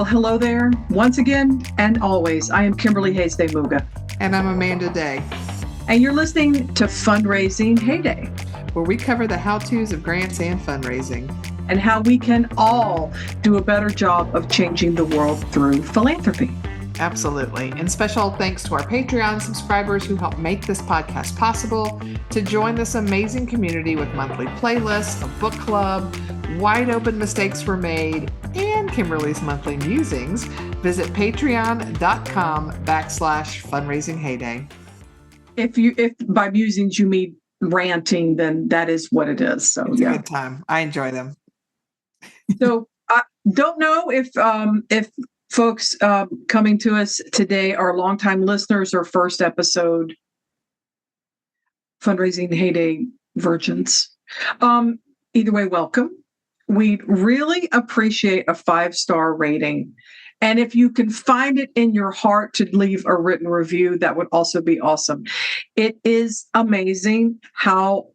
Well, hello there. Once again and always, I am Kimberly HayDay Muga. And I'm Amanda Day. And you're listening to Fundraising HayDay, where we cover the how-tos of grants and fundraising. And how we can all do a better job of changing the world through philanthropy. Absolutely. And special thanks to our Patreon subscribers who help make this podcast possible. To join this amazing community with monthly playlists, a book club, wide open mistakes were made, and Kimberly's monthly musings, visit patreon.com/fundraisinghayday. If by musings you mean ranting, then that is what it is. So it's a good time. I enjoy them. So I don't know if folks coming to us today are longtime listeners or first episode Fundraising HayDay virgins. Either way, welcome. We'd really appreciate a 5-star rating. And if you can find it in your heart to leave a written review, that would also be awesome. It is amazing how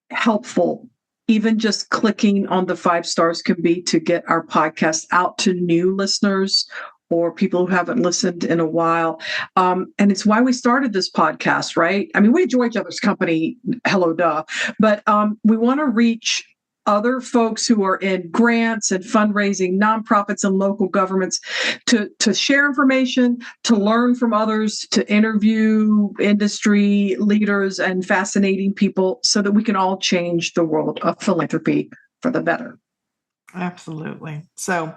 helpful even just clicking on the 5 stars can be to get our podcast out to new listeners or people who haven't listened in a while. And it's why we started this podcast, right? I mean, we enjoy each other's company, hello, duh. But we want to reach other folks who are in grants and fundraising, nonprofits and local governments to share information, to learn from others, to interview industry leaders and fascinating people so that we can all change the world of philanthropy for the better. Absolutely. So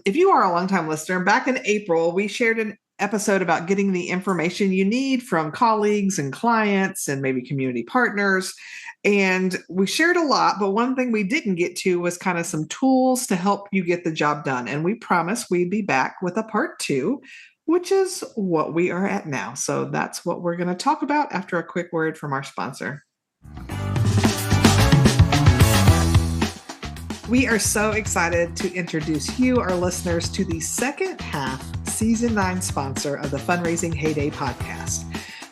if you are a longtime listener, back in April, we shared an episode about getting the information you need from colleagues and clients and maybe community partners. And we shared a lot, but one thing we didn't get to was kind of some tools to help you get the job done. And we promised we'd be back with a part 2, which is what we are at now. So that's what we're going to talk about after a quick word from our sponsor. We are so excited to introduce you, our listeners, to the second half, Season 9 sponsor of the Fundraising HayDay podcast.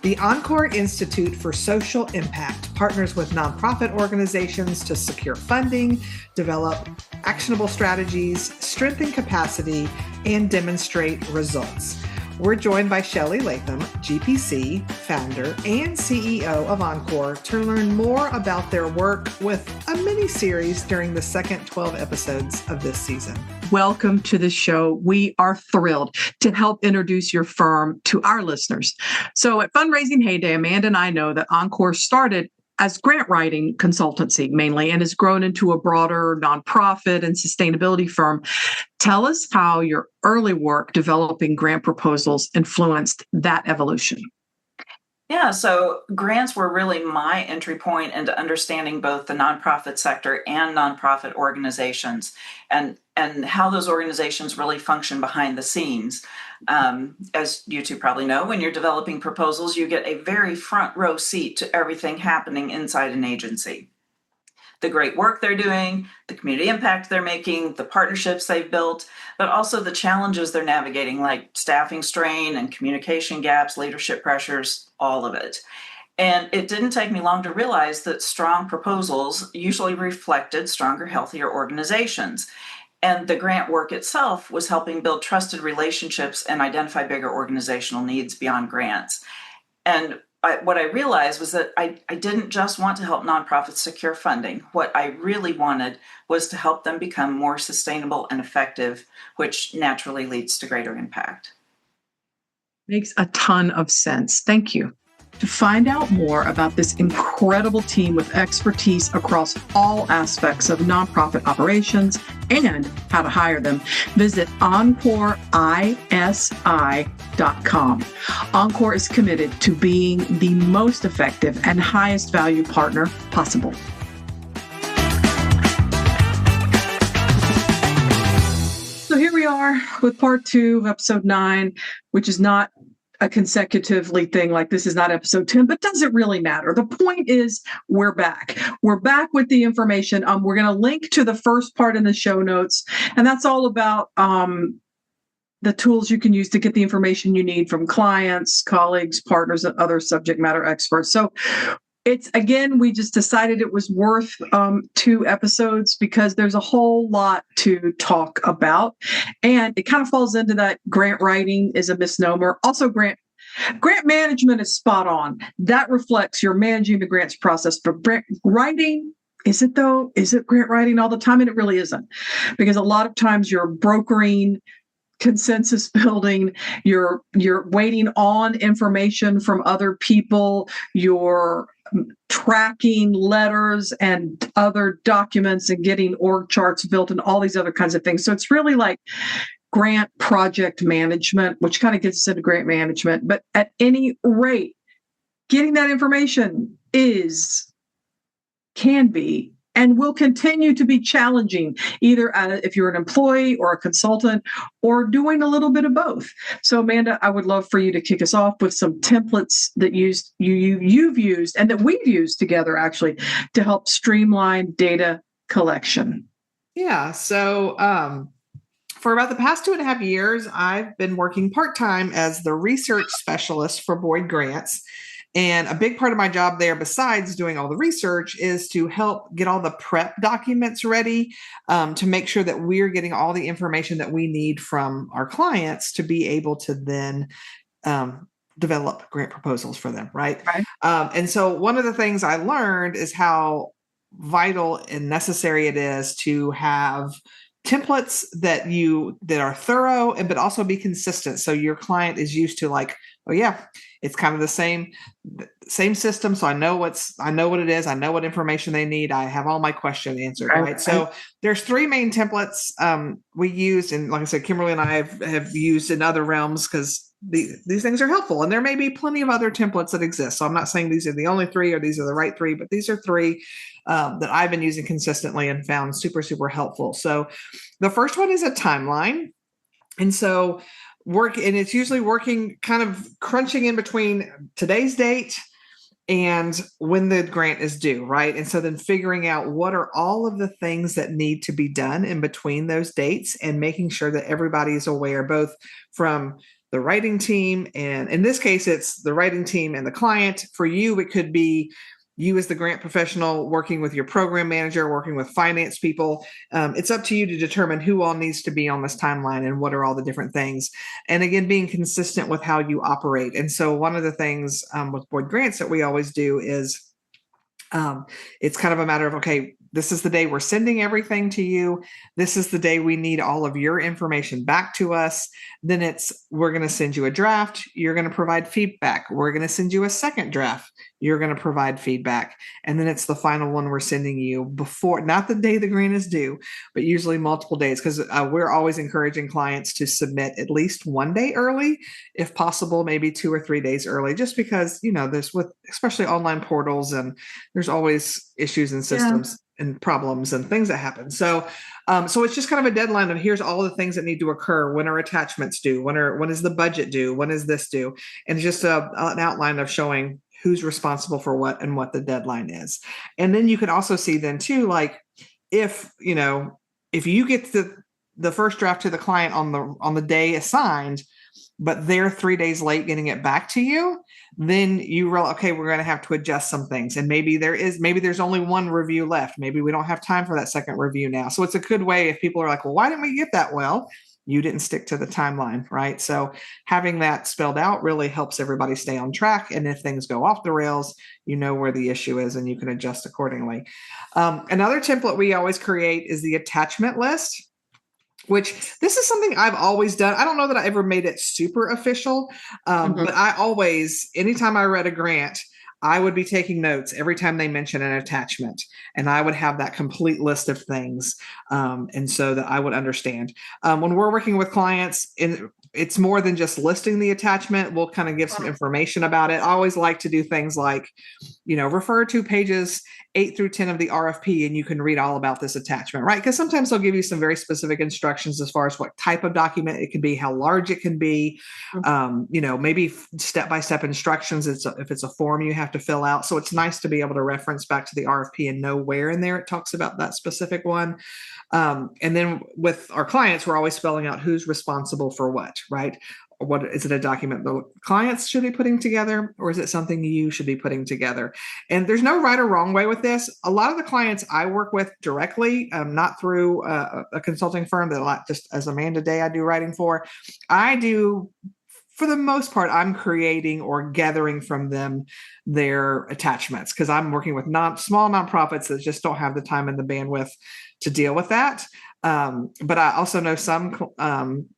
The Encore Institute for Social Impact partners with nonprofit organizations to secure funding, develop actionable strategies, strengthen capacity, and demonstrate results. We're joined by Shelley Latham, GPC, founder and CEO of Encore, to learn more about their work with a mini-series during the second 12 episodes of this season. Welcome to the show. We are thrilled to help introduce your firm to our listeners. So at Fundraising HayDay, Amanda and I know that Encore started as grant writing consultancy mainly and has grown into a broader nonprofit and sustainability firm. Tell us how your early work developing grant proposals influenced that evolution. Yeah, so grants were really my entry point into understanding both the nonprofit sector and nonprofit organizations and how those organizations really function behind the scenes. As you two probably know, when you're developing proposals, you get a very front row seat to everything happening inside an agency. The great work they're doing, the community impact they're making, the partnerships they've built, but also the challenges they're navigating, like staffing strain and communication gaps, leadership pressures, all of it. And it didn't take me long to realize that strong proposals usually reflected stronger, healthier organizations. And the grant work itself was helping build trusted relationships and identify bigger organizational needs beyond grants. And what I realized was that I didn't just want to help nonprofits secure funding. What I really wanted was to help them become more sustainable and effective, which naturally leads to greater impact. Makes a ton of sense. Thank you. To find out more about this incredible team with expertise across all aspects of nonprofit operations and how to hire them, visit EncoreISI.com. Encore is committed to being the most effective and highest value partner possible. So here we are with part 2 of episode 9, which is not a consecutively thing, like this is not episode 10, but does it really matter? The point is we're back. We're back with the information. We're going to link to the first part in the show notes, and that's all about the tools you can use to get the information you need from clients, colleagues, partners, and other subject matter experts. So It's, again, we just decided it was worth 2 episodes because there's a whole lot to talk about. And it kind of falls into that grant writing is a misnomer. Also, grant management is spot on. That reflects you're managing the grants process. But grant writing, is it though? Is it grant writing all the time? And it really isn't. Because a lot of times you're brokering, consensus building, you're waiting on information from other people, you're tracking letters and other documents and getting org charts built and all these other kinds of things. So it's really like grant project management, which kind of gets us into grant management. But at any rate, getting that information can be and will continue to be challenging, either if you're an employee or a consultant or doing a little bit of both. So, Amanda, I would love for you to kick us off with some templates that you've used and that we've used together, actually, to help streamline data collection. Yeah. So, for about the past 2.5 years, I've been working part-time as the research specialist for Boyd Grants. And a big part of my job there, besides doing all the research, is to help get all the prep documents ready to make sure that we're getting all the information that we need from our clients to be able to then develop grant proposals for them, right? And so one of the things I learned is how vital and necessary it is to have templates that are thorough but also be consistent. So your client is used to like, oh yeah, it's kind of the same system. So I know what it is. I know what information they need. I have all my questions answered. Right. So there's 3 main templates we used. And like I said, Kimberly and I have used in other realms because these things are helpful. And there may be plenty of other templates that exist. So I'm not saying these are the only 3 or these are the right 3, but these are 3 that I've been using consistently and found super, super helpful. So the first one is a timeline. And so it's usually working kind of crunching in between today's date and when the grant is due, right? And so then figuring out what are all of the things that need to be done in between those dates and making sure that everybody is aware, both from the writing team, and in this case, it's the writing team and the client. For you, it could be you as the grant professional working with your program manager, working with finance people. It's up to you to determine who all needs to be on this timeline and what are all the different things. And again, being consistent with how you operate. And so one of the things with Boyd Grants that we always do is it's kind of a matter of, okay, this is the day we're sending everything to you. This is the day we need all of your information back to us. Then we're going to send you a draft. You're going to provide feedback. We're going to send you a second draft. You're going to provide feedback. And then it's the final one we're sending you before, not the day the grant is due, but usually multiple days, because we're always encouraging clients to submit at least 1 day early, if possible, maybe 2 or 3 days early, just because, there's especially online portals, and there's always issues in systems and problems and things that happen. So it's just kind of a deadline of here's all the things that need to occur. When are attachments due? When is the budget due? When is this due? And just an outline of showing who's responsible for what and what the deadline is. And then you can also see then too, like if you get the first draft to the client on the day assigned, but they're 3 days late getting it back to you, then you realize, okay, we're going to have to adjust some things. And maybe there's only 1 review left. Maybe we don't have time for that second review now. So it's a good way if people are like, well, why didn't we get that? Well, you didn't stick to the timeline, right? So having that spelled out really helps everybody stay on track. And if things go off the rails, you know where the issue is and you can adjust accordingly. Another template we always create is the attachment list, which this is something I've always done. I don't know that I ever made it super official, but I always, anytime I read a grant, I would be taking notes every time they mention an attachment, and I would have that complete list of things. And so that I would understand when we're working with clients, it's more than just listing the attachment. We'll kind of give some information about it. I always like to do things like, refer to pages 8 through 10 of the RFP, and you can read all about this attachment, right? Because sometimes they'll give you some very specific instructions as far as what type of document it can be, how large it can be, maybe step-by-step instructions. If it's a form you have to fill out. So it's nice to be able to reference back to the RFP and know where in there it talks about that specific one. And then with our clients, we're always spelling out who's responsible for what, right? what is it, a document the clients should be putting together, or is it something you should be putting together? And there's no right or wrong way with this. A lot of the clients I work with directly, not through a consulting firm that just as Amanda Day I do writing for, I do, for the most part, I'm creating or gathering from them their attachments, because I'm working with small nonprofits that just don't have the time and the bandwidth to deal with that. But I also know some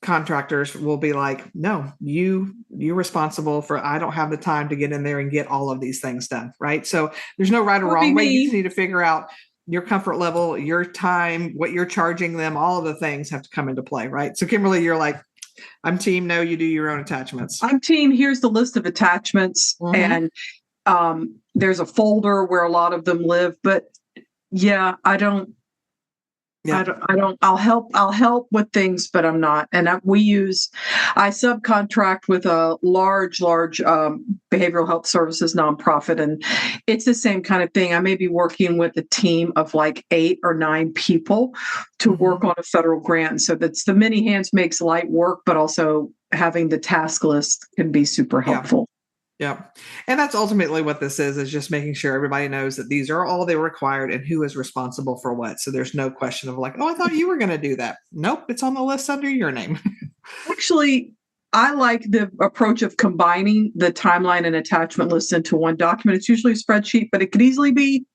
contractors will be like, no, you're responsible for, I don't have the time to get in there and get all of these things done. Right. So there's no right or wrong way. You just need to figure out your comfort level, your time, what you're charging them. All of the things have to come into play. Right. So Kimberly, you're like, I'm team, no, you do your own attachments. I'm team, here's the list of attachments. And there's a folder where a lot of them live. But yeah, I don't, I'll help with things, but I'm not. And I subcontract with a large behavioral health services nonprofit. And it's the same kind of thing. I may be working with a team of like 8 or 9 people to work on a federal grant. So that's the many hands makes light work, but also having the task list can be super helpful. Yeah. And that's ultimately what this is just making sure everybody knows that these are all they required and who is responsible for what. So there's no question of like, oh, I thought you were going to do that. Nope. It's on the list under your name. Actually, I like the approach of combining the timeline and attachment lists into one document. It's usually a spreadsheet, but it could easily be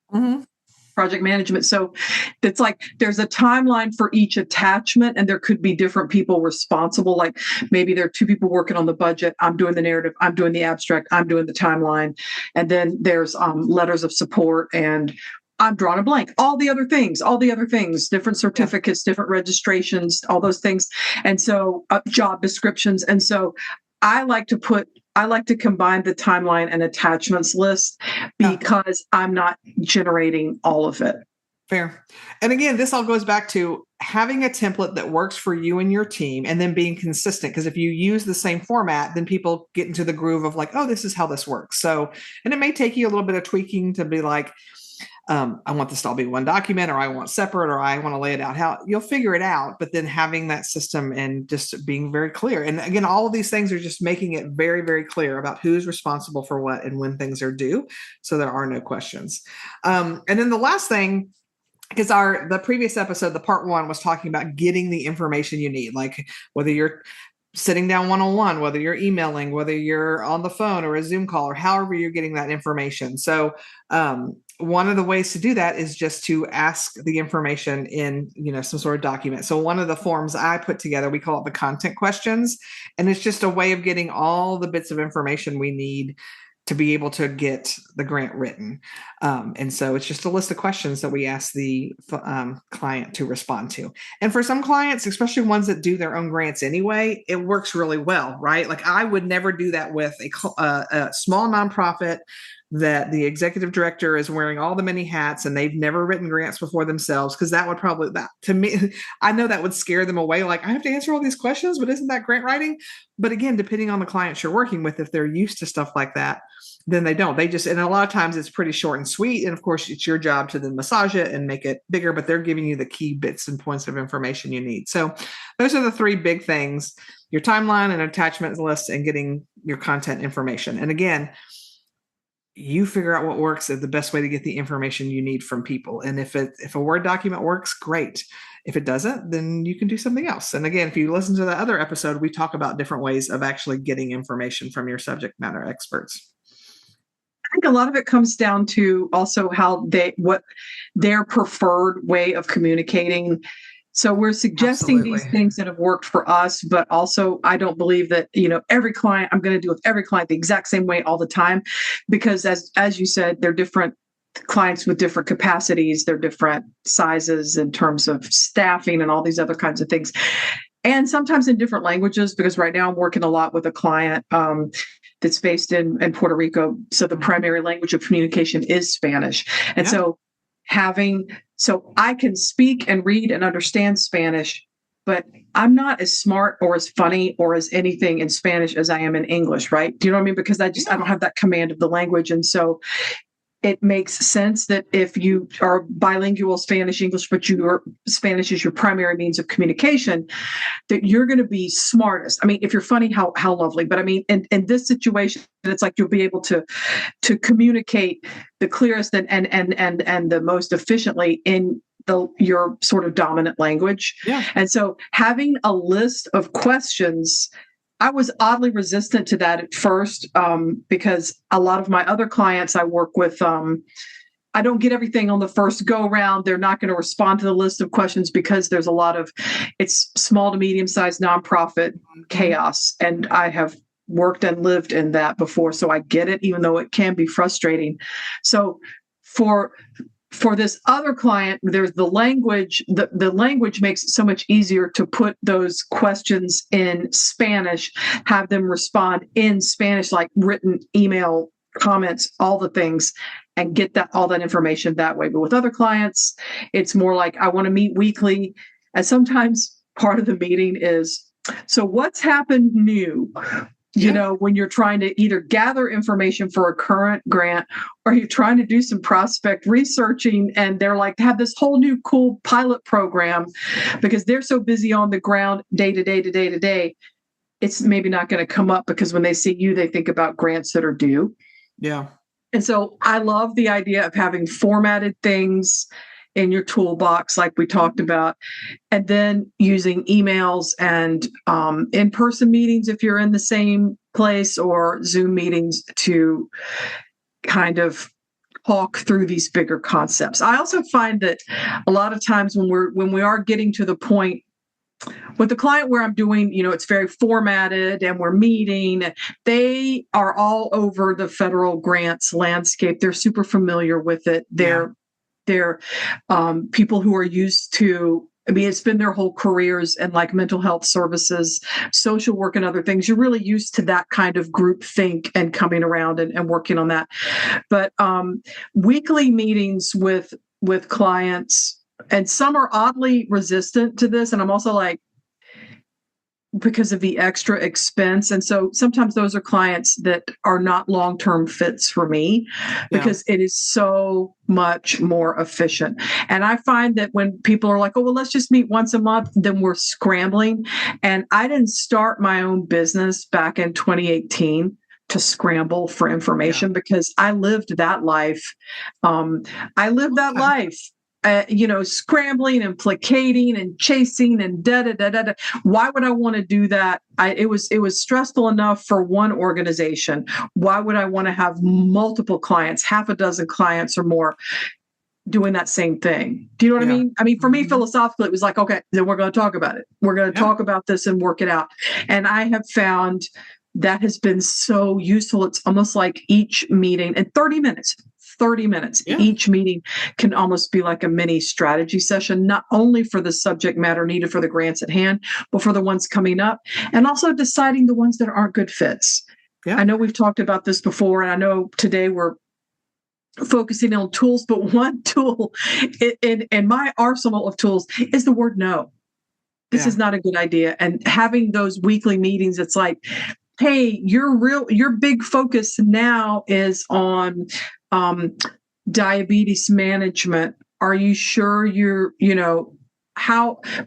project management. So it's like there's a timeline for each attachment, and there could be different people responsible. Like maybe there are 2 people working on the budget. I'm doing the narrative. I'm doing the abstract. I'm doing the timeline. And then there's letters of support, and I'm drawing a blank. All the other things, different certificates, different registrations, all those things. And so job descriptions. And so I like to combine the timeline and attachments list because I'm not generating all of it. Fair. And again, this all goes back to having a template that works for you and your team, and then being consistent. Because if you use the same format, then people get into the groove of like, oh, this is how this works. So, and it may take you a little bit of tweaking to be like, I want this to all be one document, or I want separate, or I want to lay it out. How you'll figure it out, but then having that system and just being very clear. And again, all of these things are just making it very, very clear about who's responsible for what and when things are due. So there are no questions. And then the last thing, because the previous episode, the part 1 was talking about getting the information you need, like whether you're sitting down one-on-one, whether you're emailing, whether you're on the phone or a Zoom call, or however you're getting that information. So one of the ways to do that is just to ask the information in, some sort of document. So one of the forms I put together, we call it the content questions. And it's just a way of getting all the bits of information we need to be able to get the grant written. And so it's just a list of questions that we ask the client to respond to. And for some clients, especially ones that do their own grants anyway, it works really well, right? Like I would never do that with a small nonprofit that the executive director is wearing all the many hats and they've never written grants before themselves. Cause that would probably, to me, I know that would scare them away. Like I have to answer all these questions, but isn't that grant writing? But again, depending on the clients you're working with, if they're used to stuff like that, then they don't. And a lot of times it's pretty short and sweet. And of course it's your job to then massage it and make it bigger, but they're giving you the key bits and points of information you need. So those are the 3 big things: your timeline and attachments list, and getting your content information. And again, you figure out what works as the best way to get the information you need from people. And if a Word document works, great. If it doesn't, then you can do something else. And again, if you listen to the other episode, we talk about different ways of actually getting information from your subject matter experts. I think a lot of it comes down to also what their preferred way of communicating. So we're suggesting these things that have worked for us, but also I don't believe that, every client, I'm going to do with every client the exact same way all the time, because as you said, they're different clients with different capacities, they're different sizes in terms of staffing and all these other kinds of things. And sometimes in different languages, because right now I'm working a lot with a client that's based in Puerto Rico. So the primary language of communication is Spanish. And so I can speak and read and understand Spanish, but I'm not as smart or as funny or as anything in Spanish as I am in English, right? Do you know what I mean? Because I don't have that command of the language. And so it makes sense that if you are bilingual Spanish, English, but Spanish is your primary means of communication, that you're going to be smartest. I mean, if you're funny, how lovely. But I mean, in this situation, it's like you'll be able to communicate the clearest and the most efficiently in your sort of dominant language. Yeah. And so having a list of questions, I was oddly resistant to that at first, because a lot of my other clients I work with, I don't get everything on the first go round. They're not going to respond to the list of questions because there's a lot of, it's small to medium sized nonprofit chaos. And I have worked and lived in that before. So I get it, even though it can be frustrating. So for this other client, there's the language. The language makes it so much easier to put those questions in Spanish, have them respond in Spanish, like written email comments, all the things, and get all that information that way. But with other clients, it's more like, I want to meet weekly. And sometimes part of the meeting is, so what's happened new? When you're trying to either gather information for a current grant, or you're trying to do some prospect researching, and they're like, have this whole new cool pilot program, because they're so busy on the ground day to day, it's maybe not going to come up, because when they see you, they think about grants that are due. Yeah. And so I love the idea of having formatted things in your toolbox, like we talked about, and then using emails and in-person meetings if you're in the same place, or Zoom meetings to kind of talk through these bigger concepts. I also find that a lot of times when we are getting to the point with the client where I'm doing, it's very formatted and we're meeting, they are all over the federal grants landscape. They're super familiar with it. They're people who are used to, it's been their whole careers in like mental health services, social work, and other things. You're really used to that kind of group think and coming around and working on that. But weekly meetings with clients, and some are oddly resistant to this. And I'm also like, because of the extra expense. And so sometimes those are clients that are not long-term fits for me, because it is so much more efficient. And I find that when people are like, oh, well, let's just meet once a month, then we're scrambling. And I didn't start my own business back in 2018 to scramble for information, because I lived that life. Scrambling and placating and chasing and da. Why would I want to do that? It was stressful enough for one organization. Why would I want to have multiple clients, half a dozen clients or more, doing that same thing? Do you know what I mean? I mean, for me, philosophically, it was like, okay, then we're going to talk about it. We're going to talk about this and work it out. And I have found that has been so useful. It's almost like each meeting, and 30 minutes, each meeting can almost be like a mini strategy session, not only for the subject matter needed for the grants at hand, but for the ones coming up, and also deciding the ones that aren't good fits. I know we've talked about this before, and I know today we're focusing on tools, but one tool in my arsenal of tools is the word no. This is not a good idea. And having those weekly meetings, it's like, hey, your big focus now is on diabetes management. Are you sure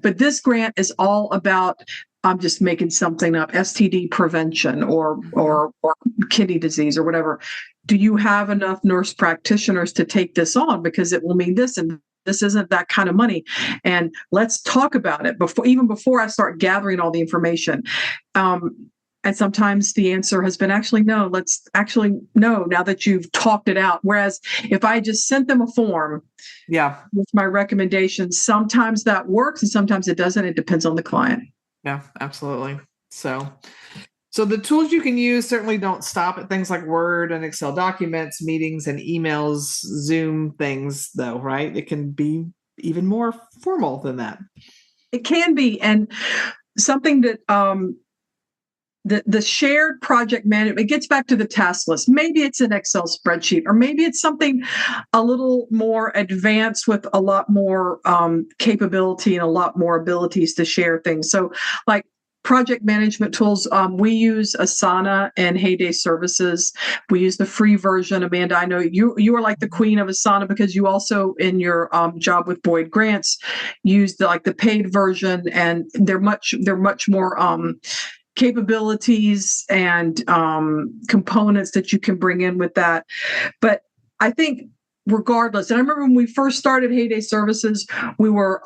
but this grant is all about, I'm just making something up, STD prevention or kidney disease or whatever. Do you have enough nurse practitioners to take this on? Because it will mean this, and this isn't that kind of money. And let's talk about it before I start gathering all the information. And sometimes the answer has been no, now that you've talked it out. Whereas if I just sent them a form with my recommendations, sometimes that works and sometimes it doesn't. It depends on the client. Yeah, absolutely. So the tools you can use certainly don't stop at things like Word and Excel documents, meetings and emails, Zoom things, though, right? It can be even more formal than that. It can be. And something that the shared project management, it gets back to the task list. Maybe it's an Excel spreadsheet, or maybe it's something a little more advanced with a lot more capability and a lot more abilities to share things. So like project management tools, we use Asana and HayDay services. We use the free version. Amanda, I know you are like the queen of Asana because you also in your job with Boyd Grants use the paid version, and they're much more capabilities and components that you can bring in with that. But I think regardless, and I remember when we first started HayDay Services, we were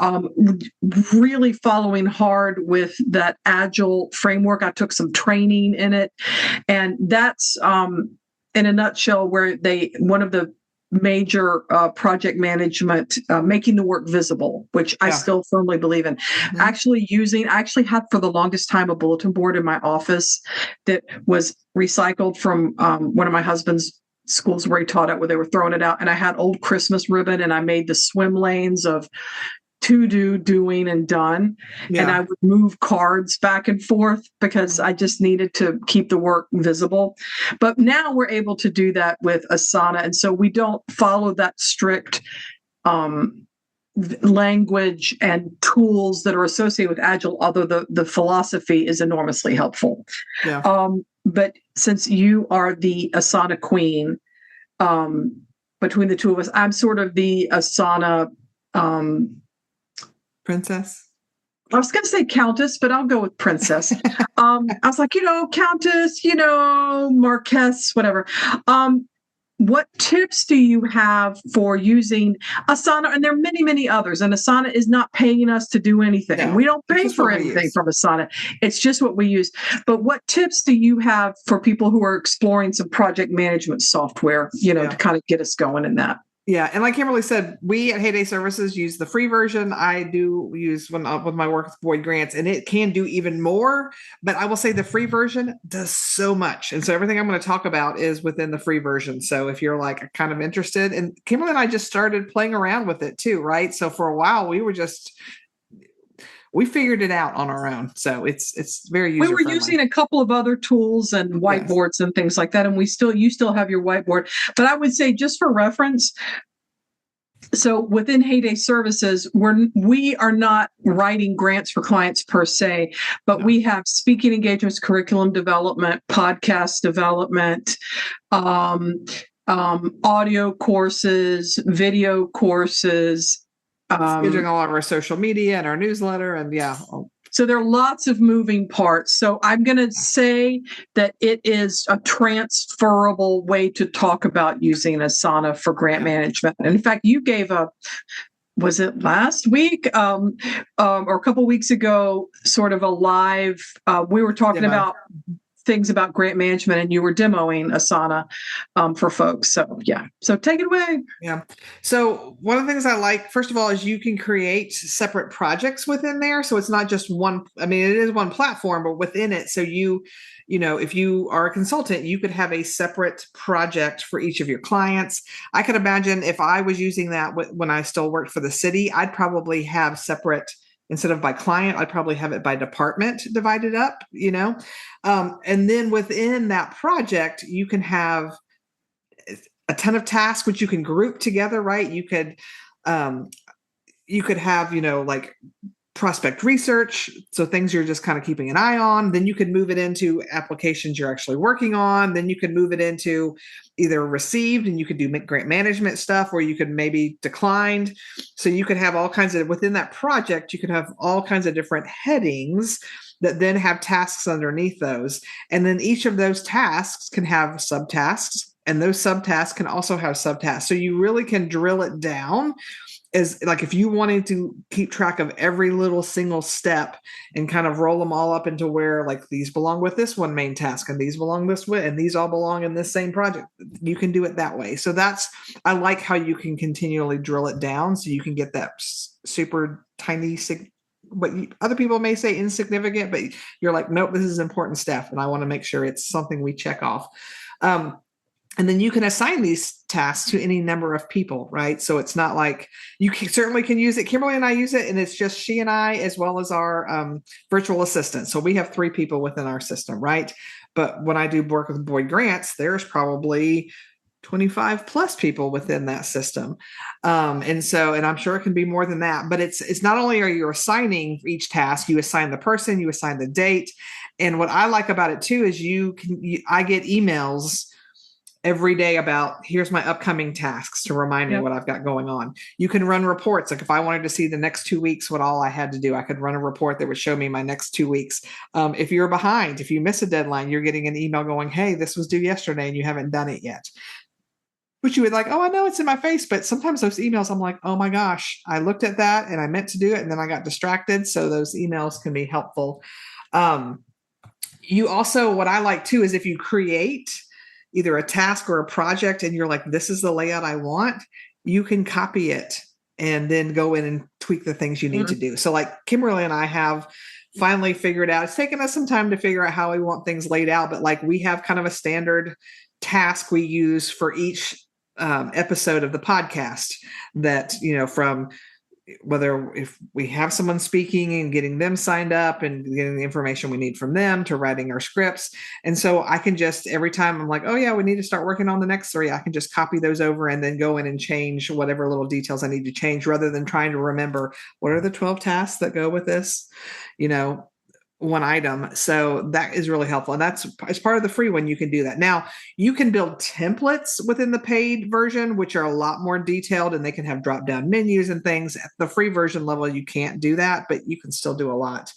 really following hard with that Agile framework. I took some training in it, and that's in a nutshell where one of the major project management, making the work visible, which I still firmly believe in. Mm-hmm. I actually had for the longest time a bulletin board in my office that was recycled from one of my husband's schools where he taught at, where they were throwing it out. And I had old Christmas ribbon, and I made the swim lanes of to do, doing, and done. Yeah. And I would move cards back and forth because I just needed to keep the work visible. But now we're able to do that with Asana. And so we don't follow that strict language and tools that are associated with Agile, although the philosophy is enormously helpful. Yeah. But since you are the Asana queen, between the two of us, I'm sort of the Asana princess. I was going to say countess, but I'll go with princess. I was like, countess, marquess, whatever. What tips do you have for using Asana? And there are many, many others. And Asana is not paying us to do anything. No, we don't pay for anything from Asana. It's just what we use. But what tips do you have for people who are exploring some project management software, to kind of get us going in that? Yeah. And like Kimberly said, we at HayDay Services use the free version. I do use with my work with Boyd Grants, and it can do even more. But I will say the free version does so much. And so everything I'm going to talk about is within the free version. So if you're like kind of interested, and Kimberly and I just started playing around with it too, right? So for a while, we figured it out on our own. So it's very user-friendly. We were using a couple of other tools and whiteboards and things like that. And you still have your whiteboard. But I would say, just for reference, so within HayDay Services, we are not writing grants for clients per se, but we have speaking engagements, curriculum development, podcast development, audio courses, video courses, scheduling all of our social media and our newsletter, and so there are lots of moving parts. So I'm going to say that it is a transferable way to talk about using Asana for grant management. And in fact, you gave was it last week or a couple of weeks ago, sort of a live, we were talking about things about grant management, and you were demoing Asana for folks. So take it away. Yeah. So one of the things I like, first of all, is you can create separate projects within there. So it's not just one. I mean, it is one platform, but within it. So if you are a consultant, you could have a separate project for each of your clients. I could imagine if I was using that when I still worked for the city, I'd probably have separate. Instead of by client, I'd probably have it by department divided up, and then within that project, you can have a ton of tasks, which you can group together, right? You could have, like prospect research. So things you're just kind of keeping an eye on. Then you could move it into applications you're actually working on. Then you could move it into either received, and you could do grant management stuff, or you could maybe declined. So you could have all kinds of, within that project, you could have all kinds of different headings that then have tasks underneath those. And then each of those tasks can have subtasks, and those subtasks can also have subtasks. So you really can drill it down. Is like if you wanted to keep track of every little single step and kind of roll them all up into where like these belong with this one main task, and these belong this way, and these all belong in this same project, you can do it that way. So I like how you can continually drill it down so you can get that super tiny, what other people may say insignificant, but you're like, nope, this is important stuff, and I want to make sure it's something we check off. And then you can assign these tasks to any number of people, right? So it's not like certainly can use it. Kimberly and I use it, and it's just she and I, as well as our virtual assistant. So we have 3 people within our system, right? But when I do work with Boyd Grants, there's probably 25 plus people within that system. And I'm sure it can be more than that, but it's not only are you assigning for each task, you assign the person, you assign the date. And what I like about it too, is I get emails every day about here's my upcoming tasks to remind me what I've got going on. You can run reports. Like if I wanted to see the next 2 weeks, what all I had to do, I could run a report that would show me my next 2 weeks. If you're behind, if you miss a deadline, you're getting an email going, hey, this was due yesterday and you haven't done it yet. Which you would like, oh, I know it's in my face. But sometimes those emails, I'm like, oh my gosh, I looked at that and I meant to do it and then I got distracted. So those emails can be helpful. You also, what I like too, is if you create either a task or a project and you're like, this is the layout I want, you can copy it and then go in and tweak the things you need to do. So like Kimberly and I have finally figured out, it's taken us some time to figure out how we want things laid out, but like we have kind of a standard task we use for each episode of the podcast that, from whether if we have someone speaking and getting them signed up and getting the information we need from them to writing our scripts. And so I can just, every time I'm like, oh yeah, we need to start working on the next 3, I can just copy those over and then go in and change whatever little details I need to change rather than trying to remember what are the 12 tasks that go with this, one item. So that is really helpful. And that's as part of the free one, you can do that. Now you can build templates within the paid version, which are a lot more detailed and they can have drop down menus and things. At the free version level, you can't do that, but you can still do a lot.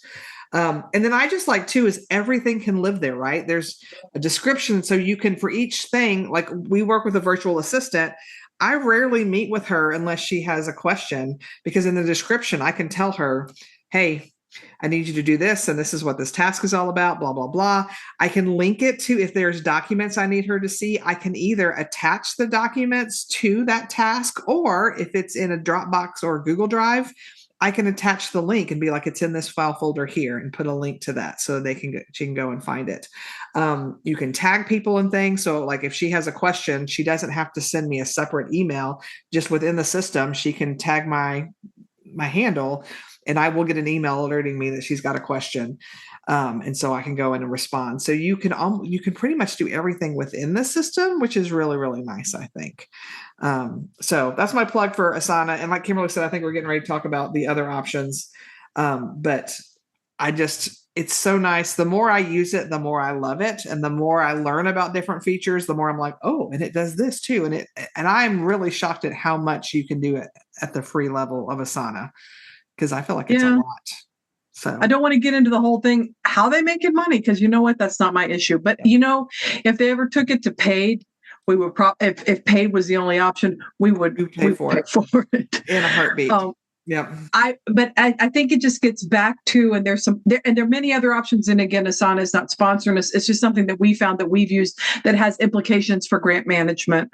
And then I just like too, is everything can live there, right? There's a description. So you can, for each thing, like we work with a virtual assistant, I rarely meet with her unless she has a question, because in the description, I can tell her, hey, I need you to do this, and this is what this task is all about, blah, blah, blah. I can link it to, if there's documents I need her to see, I can either attach the documents to that task, or if it's in a Dropbox or Google Drive, I can attach the link and be like, it's in this file folder here, and put a link to that so she can go and find it. You can tag people and things. So like if she has a question, she doesn't have to send me a separate email. Just within the system, she can tag my handle, and I will get an email alerting me that she's got a question. And so I can go in and respond. So you can pretty much do everything within the system, which is really, really nice, I think. So that's my plug for Asana. And like Kimberly said, I think we're getting ready to talk about the other options. But it's so nice. The more I use it, the more I love it. And the more I learn about different features, the more I'm like, oh, and it does this too. And I'm really shocked at how much you can do it at the free level of Asana, because I feel like it's a lot. So I don't want to get into the whole thing, how they making money, because you know what, that's not my issue. But if they ever took it to paid, we would if paid was the only option, we would pay for it in a heartbeat. Yeah. I think it just gets back to, and there are many other options. And again, Asana is not sponsoring us. It's just something that we found that we've used that has implications for grant management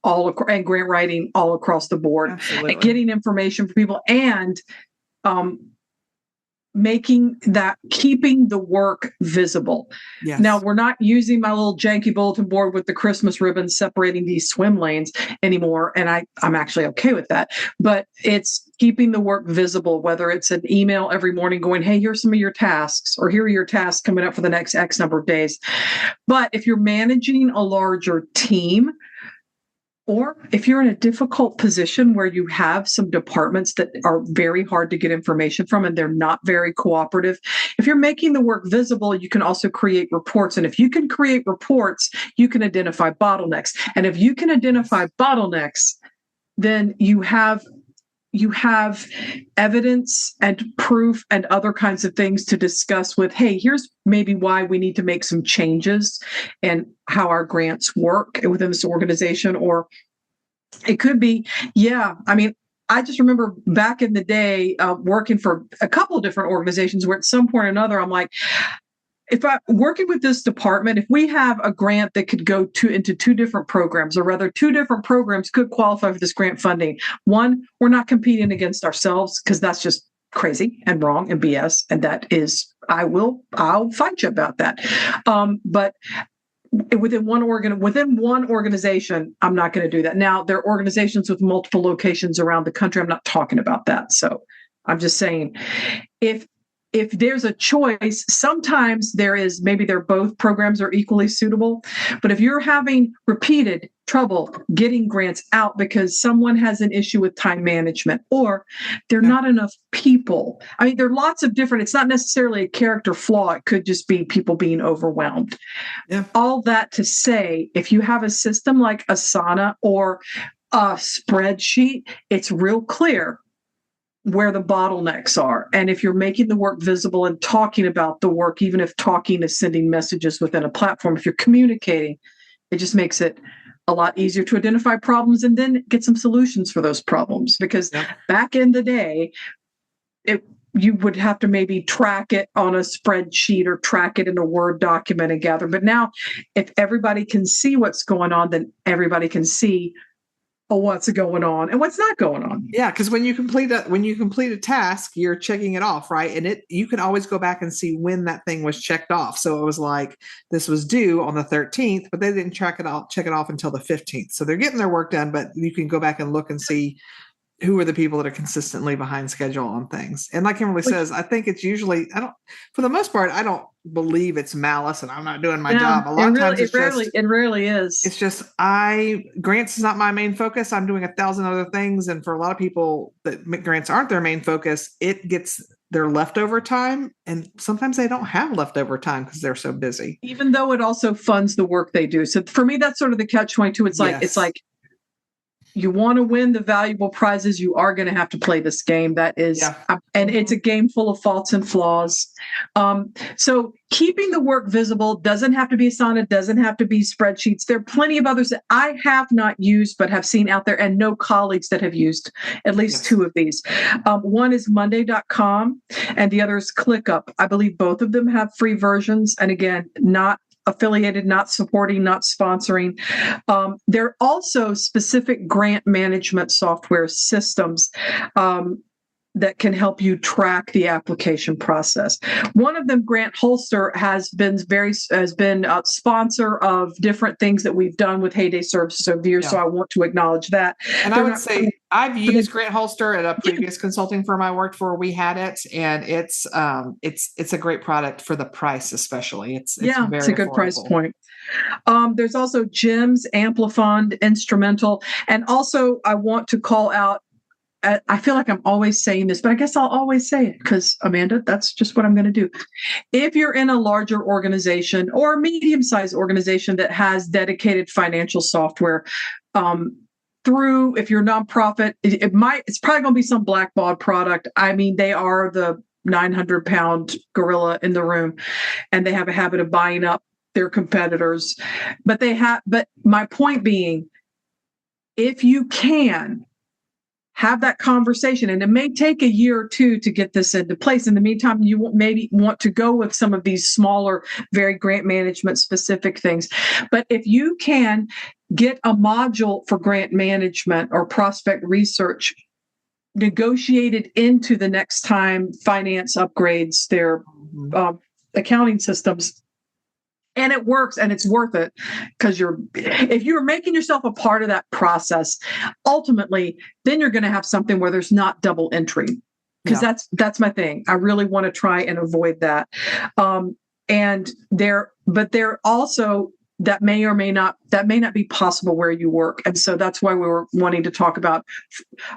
and grant writing all across the board. Absolutely. And getting information for people and keeping the work visible. Yes. Now, we're not using my little janky bulletin board with the Christmas ribbons separating these swim lanes anymore. And I'm actually okay with that. But it's keeping the work visible, whether it's an email every morning going, hey, here's some of your tasks, or here are your tasks coming up for the next X number of days. But if you're managing a larger team, or if you're in a difficult position where you have some departments that are very hard to get information from and they're not very cooperative, if you're making the work visible, you can also create reports. And if you can create reports, you can identify bottlenecks. And if you can identify bottlenecks, then you have evidence and proof and other kinds of things to discuss with, hey, here's maybe why we need to make some changes and how our grants work within this organization. Or it could be, I just remember back in the day working for a couple of different organizations where at some point or another, I'm like, if I'm working with this department, if we have a grant that could go into 2 different programs, or rather 2 different programs could qualify for this grant funding. One, we're not competing against ourselves, because that's just crazy and wrong and BS. And that is, I'll fight you about that. But within one organization, I'm not going to do that. Now, there are organizations with multiple locations around the country. I'm not talking about that. So I'm just saying, if if there's a choice, sometimes maybe both programs are equally suitable. But if you're having repeated trouble getting grants out because someone has an issue with time management or there are not enough people. I mean, there are lots of different, it's not necessarily a character flaw. It could just be people being overwhelmed. Yeah. All that to say, if you have a system like Asana or a spreadsheet, it's real clear where the bottlenecks are. And if you're making the work visible and talking about the work, even if talking is sending messages within a platform, if you're communicating, it just makes it a lot easier to identify problems and then get some solutions for those problems. Because back in the day, you would have to maybe track it on a spreadsheet or track it in a Word document and gather. But now, if everybody can see what's going on, then everybody can see what's going on and what's not going on. Yeah, because when you complete a task, you're checking it off, right? And you can always go back and see when that thing was checked off. So it was like this was due on the 13th, but they didn't check it off until the 15th. So they're getting their work done, but you can go back and look and see who are the people that are consistently behind schedule on things. And like Kimberly says, I think it's usually, for the most part, I don't believe it's malice and I'm not doing my job. A lot of times it rarely is. It's just, grants is not my main focus. I'm doing 1,000 other things. And for a lot of people that grants aren't their main focus, it gets their leftover time. And sometimes they don't have leftover time because they're so busy. Even though it also funds the work they do. So for me, that's sort of the catch-22. It's like, you want to win the valuable prizes, you are going to have to play this game. That is, and it's a game full of faults and flaws. So keeping the work visible doesn't have to be Asana, doesn't have to be spreadsheets. There are plenty of others that I have not used, but have seen out there and know colleagues that have used at least two of these. One is Monday.com and the other is ClickUp. I believe both of them have free versions. And again, not affiliated, not supporting, not sponsoring. There are also specific grant management software systems that can help you track the application process. One of them, Grant Holster, has been a sponsor of different things that we've done with HayDay services over the years. So I want to acknowledge that. And I would say I've used Grant Holster at a previous consulting firm I worked for. We had it, and it's a great product for the price, especially. It's very it's a good affordable price point. There's also GEMS, Amplifund, Instrumental, and also I want to call out. I feel like I'm always saying this, but I guess I'll always say it because, Amanda, that's just what I'm going to do. If you're in a larger organization or a medium-sized organization that has dedicated financial software, if you're a nonprofit, it's probably going to be some blackballed product. I mean, they are the 900-pound gorilla in the room, and they have a habit of buying up their competitors. But my point being, if you can have that conversation, and it may take a year or two to get this into place. In the meantime, you maybe want to go with some of these smaller, very grant management specific things. But if you can get a module for grant management or prospect research negotiated into the next time finance upgrades their accounting systems, and it works and it's worth it, because if you're making yourself a part of that process, ultimately, then you're going to have something where there's not double entry, because that's my thing. I really want to try and avoid that. And there also, that may not be possible where you work. And so that's why we were wanting to talk about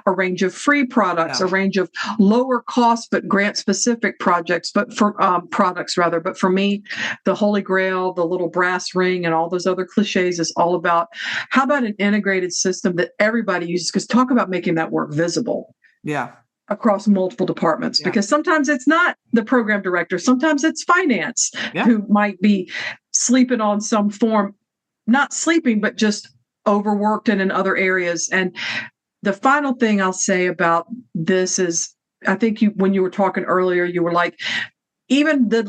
a range of free products, a range of lower cost, but grant specific products, but for me, the Holy Grail, the little brass ring, and all those other cliches is all about, how about an integrated system that everybody uses? Because talk about making that work visible. Yeah. Across multiple departments, because sometimes it's not the program director, sometimes it's finance who might be sleeping on some form, not sleeping, but just overworked and in other areas. And the final thing I'll say about this is, I think when you were talking earlier, you were like, even the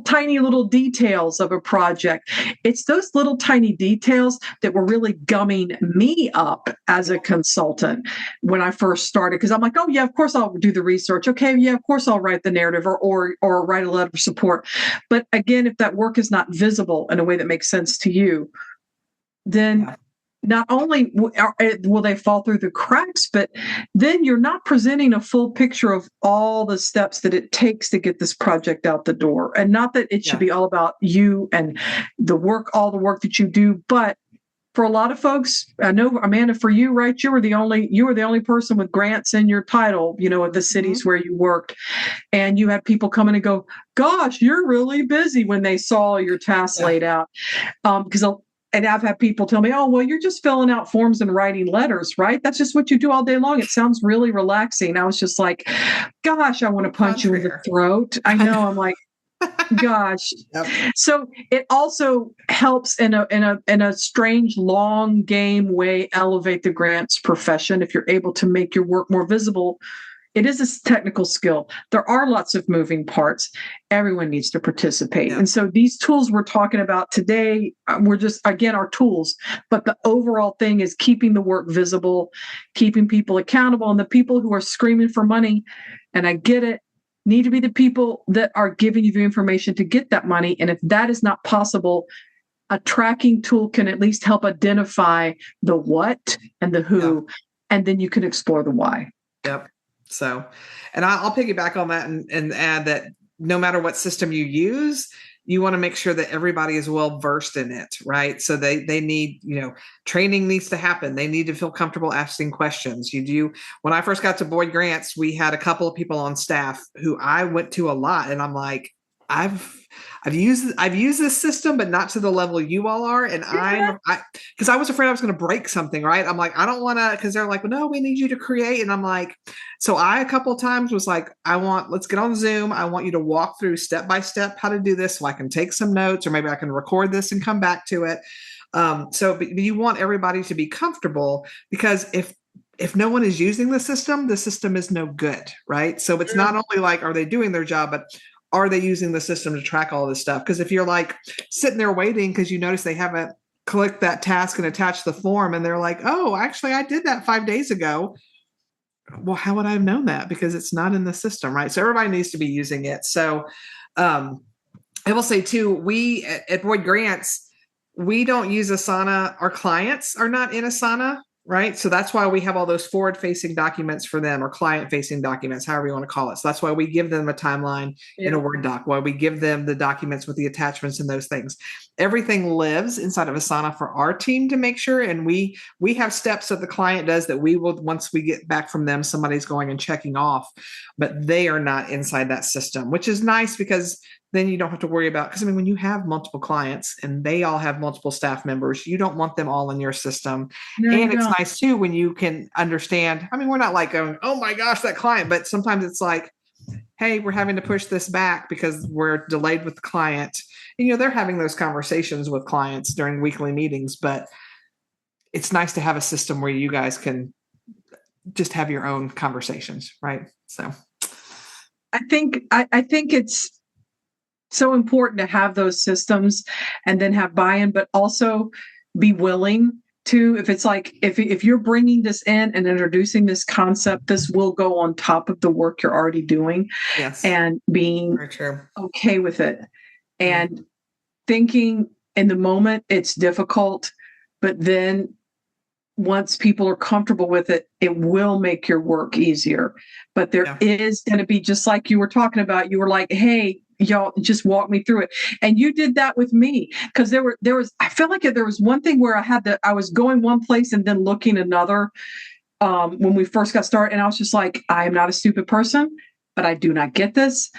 tiny little details of a project, it's those little tiny details that were really gumming me up as a consultant when I first started. Because I'm like, oh yeah, of course I'll do the research. Okay, yeah, of course I'll write the narrative or write a letter of support. But again, if that work is not visible in a way that makes sense to you, then not only will they fall through the cracks, but then you're not presenting a full picture of all the steps that it takes to get this project out the door. And not that it should be all about you and all the work that you do, but for a lot of folks, I know, Amanda, for you, right? You were the only person with grants in your title, of the cities where you worked. And you had people come in and go, gosh, you're really busy when they saw your tasks laid out. And I've had people tell me, oh, well, you're just filling out forms and writing letters, right? That's just what you do all day long. It sounds really relaxing. I was just like, gosh, I want to punch you in the throat. I know. I'm like, gosh. Yep. So it also helps in a strange long game way elevate the grants profession if you're able to make your work more visible. It is a technical skill. There are lots of moving parts. Everyone needs to participate. Yeah. And so these tools we're talking about today, we're just, again, our tools. But the overall thing is keeping the work visible, keeping people accountable. And the people who are screaming for money, and I get it, need to be the people that are giving you the information to get that money. And if that is not possible, a tracking tool can at least help identify the what and the who, and then you can explore the why. Yep. So, and I'll piggyback on that and add that no matter what system you use, you want to make sure that everybody is well versed in it, right? So they need, training needs to happen. They need to feel comfortable asking questions. When I first got to Boyd Grants, we had a couple of people on staff who I went to a lot, and I'm like, I've used this system, but not to the level you all are. And because I was afraid I was going to break something, right? I'm like, I don't want to, because they're like, well, no, we need you to create. And I'm like, so a couple of times was like, let's get on Zoom. I want you to walk through step by step how to do this so I can take some notes, or maybe I can record this and come back to it. But you want everybody to be comfortable, because if no one is using the system is no good, right? So it's not only like, are they doing their job, but are they using the system to track all this stuff? Because if you're like sitting there waiting because you notice they haven't clicked that task and attached the form, and they're like, oh, actually, I did that 5 days ago. Well, how would I have known that? Because it's not in the system, right? So everybody needs to be using it. So I will say too, we at Boyd Grants, we don't use Asana. Our clients are not in Asana. Right. So that's why we have all those forward facing documents for them, or client facing documents, however you want to call it. So that's why we give them a timeline in a Word doc, why we give them the documents with the attachments and those things. Everything lives inside of Asana for our team to make sure. And we have steps that the client does that we will, once we get back from them, somebody's going and checking off, but they are not inside that system, which is nice, because then you don't have to worry about, because when you have multiple clients and they all have multiple staff members, you don't want them all in your system. And it's nice too when you can understand. We're not like going, oh my gosh, that client, but sometimes it's like, hey, we're having to push this back because we're delayed with the client. And they're having those conversations with clients during weekly meetings, but it's nice to have a system where you guys can just have your own conversations, right? So I think it's so important to have those systems and then have buy-in, but also be willing to, if it's like, if you're bringing this in and introducing this concept, this will go on top of the work you're already doing. Yes. And being okay with it, and thinking in the moment it's difficult, but then once people are comfortable with it, it will make your work easier. But there is going to be, just like you were talking about, you were like, hey, y'all, just walk me through it. And you did that with me, because I felt like there was one thing where I was going one place and then looking another when we first got started. And I was just like, I am not a stupid person, but I do not get this.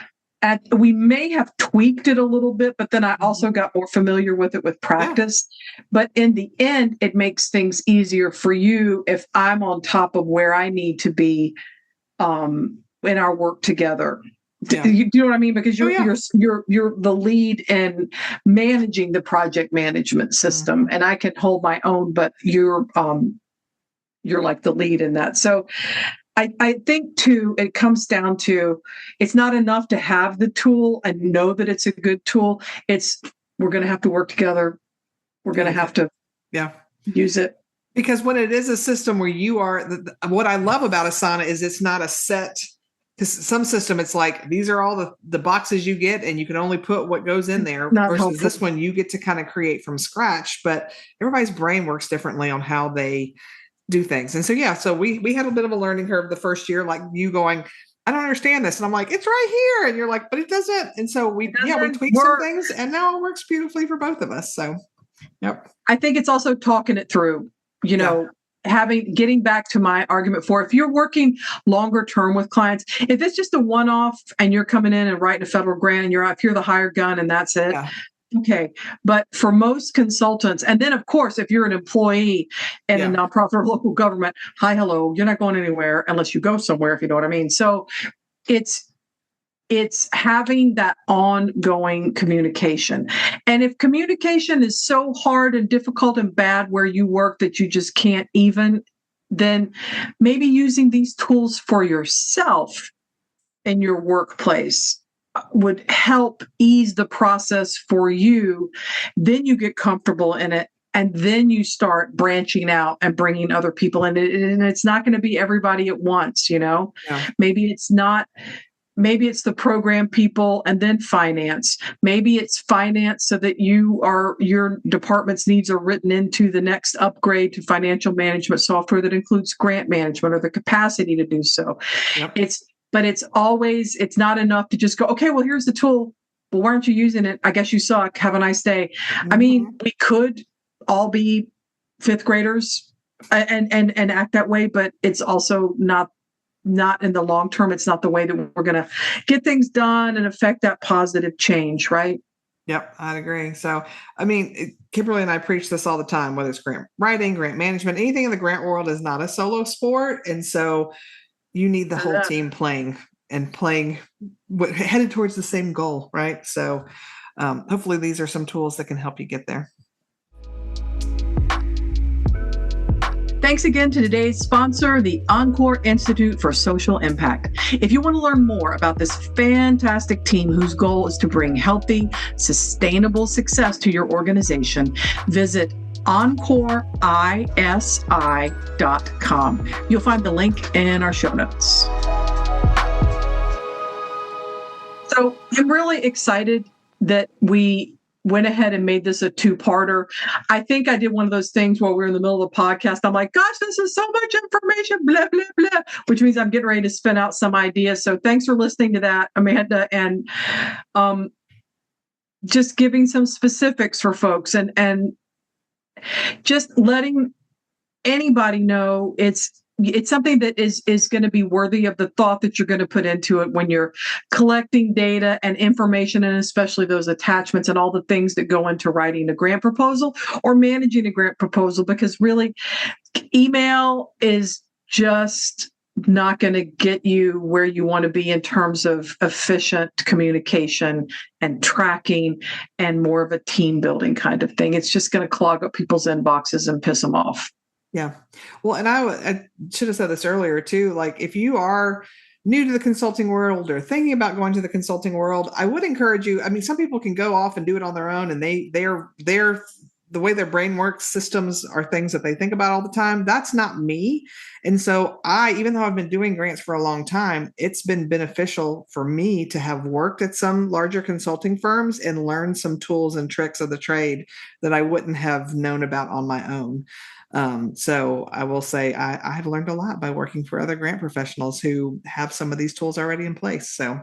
And we may have tweaked it a little bit, but then I also got more familiar with it with practice. Yeah. But in the end, it makes things easier for you if I'm on top of where I need to be in our work together. Yeah. You know what I mean? Because you're the lead in managing the project management system, and I can hold my own, but you're like the lead in that. So I think too, it comes down to, it's not enough to have the tool and know that it's a good tool. We're going to have to work together. We're going to have to use it. Because when it is a system where you are, what I love about Asana is it's not a set Because some system, it's like, these are all the boxes you get and you can only put what goes in there, Not versus helpful. this one, you get to kind of create from scratch. But everybody's brain works differently on how they do things. And so, yeah, so we had a bit of a learning curve the first year, like you going, I don't understand this. And I'm like, it's right here. And you're like, but it doesn't. And so we tweaked some things and now it works beautifully for both of us. So, yep. I think it's also talking it through, getting back to my argument for, if you're working longer term with clients, if it's just a one-off and you're coming in and writing a federal grant and if you're the hired gun and that's it. Yeah. Okay. But for most consultants, and then of course, if you're an employee in a nonprofit or local government, hi, hello, you're not going anywhere unless you go somewhere, if you know what I mean. So it's having that ongoing communication. And if communication is so hard and difficult and bad where you work that you just can't even, then maybe using these tools for yourself in your workplace would help ease the process for you. Then you get comfortable in it. And then you start branching out and bringing other people in. And it's not going to be everybody at once, Yeah. Maybe it's not. Maybe it's the program people and then finance. Maybe it's finance so that your department's needs are written into the next upgrade to financial management software that includes grant management or the capacity to do so. Yep. It's not enough to just go, okay, well, here's the tool. Well, why aren't you using it? I guess you suck. Have a nice day. Mm-hmm. I mean, we could all be fifth graders and act that way, but it's also not in the long term. It's not the way that we're going to get things done and affect that positive change, right? Yep, I'd agree. So, I mean, Kimberly and I preach this all the time, whether it's grant writing, grant management, anything in the grant world is not a solo sport. And so you need the whole team playing headed towards the same goal, right? So hopefully these are some tools that can help you get there. Thanks again to today's sponsor, the Encore Institute for Social Impact. If you want to learn more about this fantastic team whose goal is to bring healthy, sustainable success to your organization, visit EncoreISI.com. You'll find the link in our show notes. So I'm really excited that we went ahead and made this a two-parter. I think I did one of those things where we were in the middle of the podcast. I'm like, gosh, this is so much information, blah, blah, blah, which means I'm getting ready to spin out some ideas. So thanks for listening to that, Amanda, and just giving some specifics for folks and just letting anybody know it's something that is going to be worthy of the thought that you're going to put into it when you're collecting data and information, and especially those attachments and all the things that go into writing a grant proposal or managing a grant proposal, because really email is just not going to get you where you want to be in terms of efficient communication and tracking and more of a team building kind of thing. It's just going to clog up people's inboxes and piss them off. Yeah. Well, and I should have said this earlier too. Like, if you are new to the consulting world or thinking about going to the consulting world, I would encourage you. I mean, some people can go off and do it on their own, and they're the way their brain works, systems are things that they think about all the time. That's not me. And so even though I've been doing grants for a long time, it's been beneficial for me to have worked at some larger consulting firms and learned some tools and tricks of the trade that I wouldn't have known about on my own. So I will say I have learned a lot by working for other grant professionals who have some of these tools already in place. So,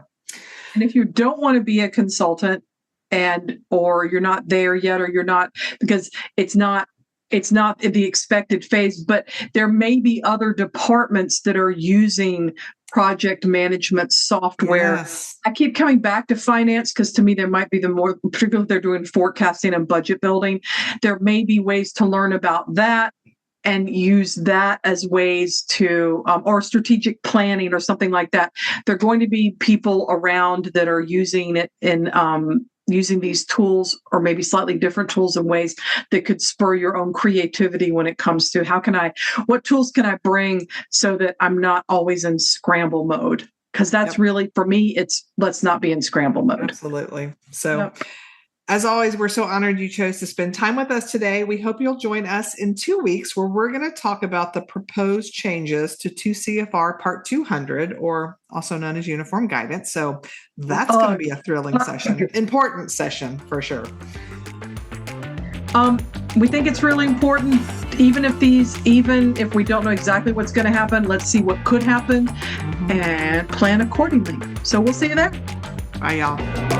and if you don't want to be a consultant or you're not there yet, or you're not, because it's not the expected phase, but there may be other departments that are using project management software. Yes. I keep coming back to finance because to me, there might be particularly if they're doing forecasting and budget building, there may be ways to learn about that and use that as ways to, or strategic planning or something like that. There are going to be people around that are using it in, using these tools or maybe slightly different tools and ways that could spur your own creativity when it comes to what tools can I bring so that I'm not always in scramble mode? Because that's really, for me, let's not be in scramble mode. Absolutely. So As always, we're so honored you chose to spend time with us today. We hope you'll join us in 2 weeks where we're going to talk about the proposed changes to 2 CFR Part 200, or also known as Uniform Guidance. So that's going to be a thrilling session, important session for sure. We think it's really important, even if we don't know exactly what's going to happen, let's see what could happen and plan accordingly. So we'll see you there. Bye, y'all.